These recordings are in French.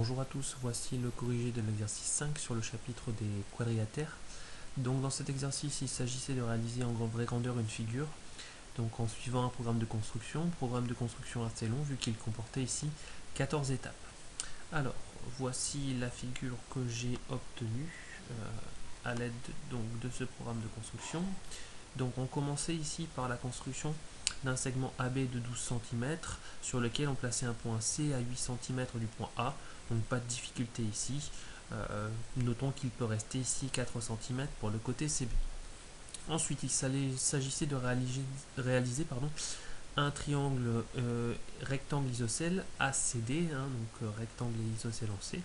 Bonjour à tous, voici le corrigé de l'exercice 5 sur le chapitre des quadrilatères. Donc dans cet exercice, il s'agissait de réaliser en vraie grandeur une figure, donc en suivant un programme de construction assez long vu qu'il comportait ici 14 étapes. Alors, voici la figure que j'ai obtenue à l'aide de ce programme de construction. Donc on commençait ici par la construction d'un segment AB de 12 cm sur lequel on plaçait un point C à 8 cm du point A, donc pas de difficulté ici. Notons qu'il peut rester ici 4 cm pour le côté CB. Ensuite, il s'agissait de réaliser un triangle rectangle isocèle ACD, donc rectangle et isocèle en C.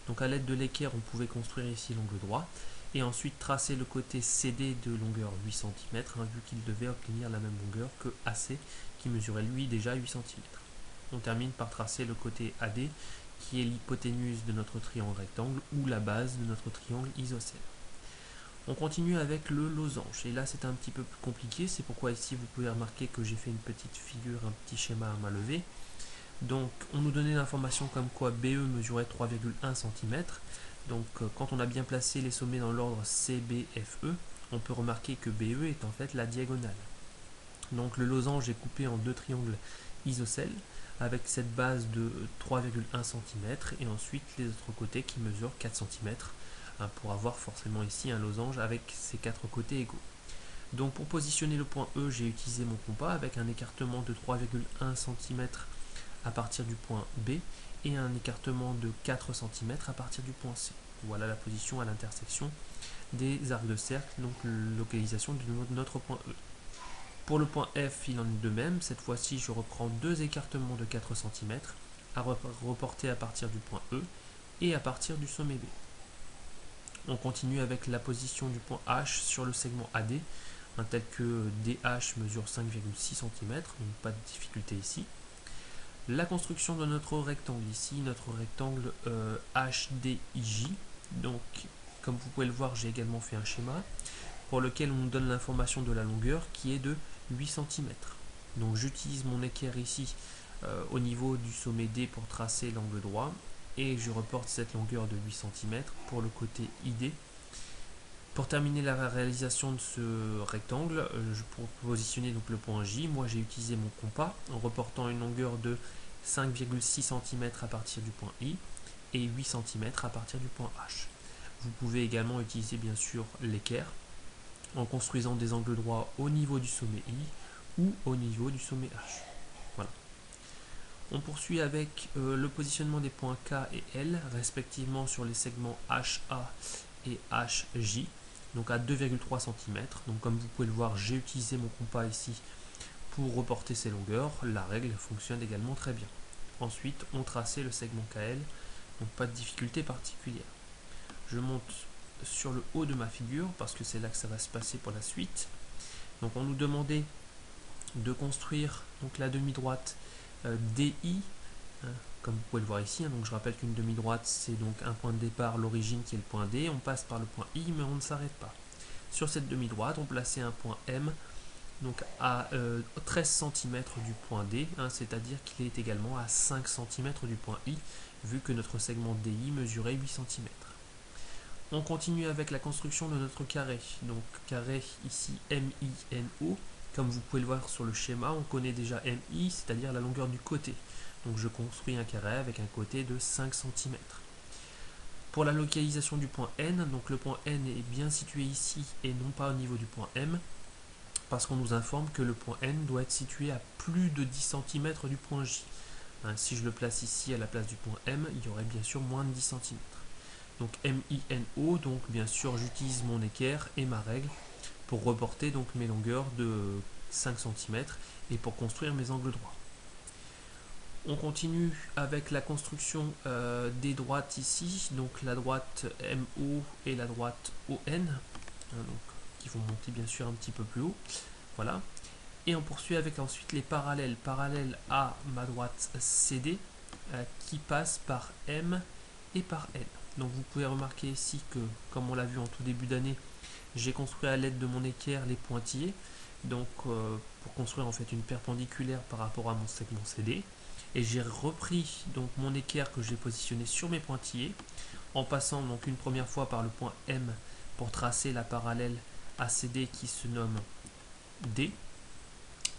Donc à l'aide de l'équerre, on pouvait construire ici l'angle droit et ensuite tracer le côté CD de longueur 8 cm, vu qu'il devait obtenir la même longueur que AC qui mesurait lui déjà 8 cm. On termine par tracer le côté AD qui est l'hypoténuse de notre triangle rectangle ou la base de notre triangle isocèle. On continue avec le losange et là c'est un petit peu plus compliqué, c'est pourquoi ici vous pouvez remarquer que j'ai fait une petite figure, un petit schéma à main levée. Donc on nous donnait l'information comme quoi BE mesurait 3,1 cm. Donc quand on a bien placé les sommets dans l'ordre CBFE, on peut remarquer que BE est en fait la diagonale. Donc le losange est coupé en deux triangles isocèles avec cette base de 3,1 cm et ensuite les autres côtés qui mesurent 4 cm pour avoir forcément ici un losange avec ces quatre côtés égaux. Donc pour positionner le point E, j'ai utilisé mon compas avec un écartement de 3,1 cm à partir du point B et un écartement de 4 cm à partir du point C. Voilà la position à l'intersection des arcs de cercle, donc localisation de notre point E. Pour le point F, il en est de même. Cette fois-ci, je reprends deux écartements de 4 cm à reporter à partir du point E et à partir du sommet B. On continue avec la position du point H sur le segment AD, tel que DH mesure 5,6 cm, donc pas de difficulté ici. La construction de notre rectangle ici, notre rectangle HDIJ. Donc, comme vous pouvez le voir, j'ai également fait un schéma pour lequel on nous donne l'information de la longueur qui est de 8 cm. Donc, j'utilise mon équerre ici au niveau du sommet D pour tracer l'angle droit et je reporte cette longueur de 8 cm pour le côté ID. Pour terminer la réalisation de ce rectangle, pour positionner donc le point J, moi j'ai utilisé mon compas en reportant une longueur de 5,6 cm à partir du point I et 8 cm à partir du point H. Vous pouvez également utiliser bien sûr l'équerre en construisant des angles droits au niveau du sommet I ou au niveau du sommet H. Voilà. On poursuit avec le positionnement des points K et L respectivement sur les segments HA et HJ. Donc à 2,3 cm. Donc comme vous pouvez le voir, j'ai utilisé mon compas ici pour reporter ces longueurs. La règle fonctionne également très bien. Ensuite, on traçait le segment KL, donc pas de difficulté particulière. Je monte sur le haut de ma figure parce que c'est là que ça va se passer pour la suite. Donc on nous demandait de construire donc la demi-droite DI, comme vous pouvez le voir ici. Donc je rappelle qu'une demi-droite c'est donc un point de départ, l'origine qui est le point D, on passe par le point I mais on ne s'arrête pas. Sur cette demi-droite on plaçait un point M donc à 13 cm du point D, c'est-à-dire qu'il est également à 5 cm du point I vu que notre segment DI mesurait 8 cm. On continue avec la construction de notre carré, donc carré ici MINO. Comme vous pouvez le voir sur le schéma, on connaît déjà MI, c'est-à-dire la longueur du côté. Donc je construis un carré avec un côté de 5 cm. Pour la localisation du point N, donc le point N est bien situé ici et non pas au niveau du point M, parce qu'on nous informe que le point N doit être situé à plus de 10 cm du point J. Si je le place ici à la place du point M, il y aurait bien sûr moins de 10 cm. Donc MINO, donc bien sûr j'utilise mon équerre et ma règle pour reporter donc mes longueurs de 5 cm et pour construire mes angles droits. On continue avec la construction des droites ici, donc la droite MO et la droite ON, donc, qui vont monter bien sûr un petit peu plus haut. Voilà. Et on poursuit avec ensuite les parallèles à ma droite CD qui passe par M et par N. Donc vous pouvez remarquer ici que, comme on l'a vu en tout début d'année, j'ai construit à l'aide de mon équerre les pointillés, donc pour construire en fait une perpendiculaire par rapport à mon segment CD. et j'ai repris donc mon équerre que j'ai positionné sur mes pointillés en passant donc une première fois par le point M pour tracer la parallèle ACD qui se nomme D,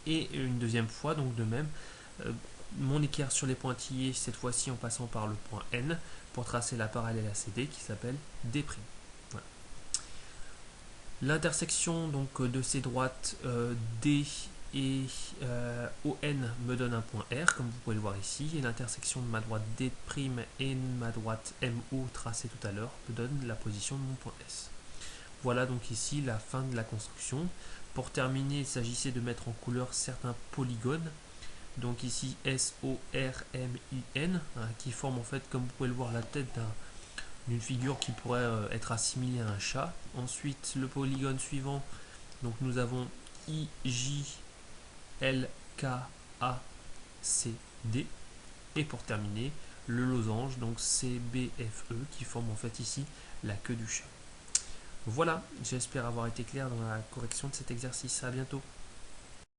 et une deuxième fois donc de même mon équerre sur les pointillés, cette fois-ci en passant par le point N pour tracer la parallèle ACD qui s'appelle D'. Voilà. L'intersection donc de ces droites D et ON me donne un point R, comme vous pouvez le voir ici, et l'intersection de ma droite D' et ma droite MO tracée tout à l'heure me donne la position de mon point S. Voilà donc ici la fin de la construction. Pour terminer, il s'agissait de mettre en couleur certains polygones. Donc ici SORMIN, qui forme en fait, comme vous pouvez le voir, la tête d'une figure qui pourrait être assimilée à un chat. Ensuite, le polygone suivant, donc nous avons IJLKACD. Et pour terminer, le losange, donc CBFE, qui forme en fait ici la queue du chat. Voilà, j'espère avoir été clair dans la correction de cet exercice. À bientôt.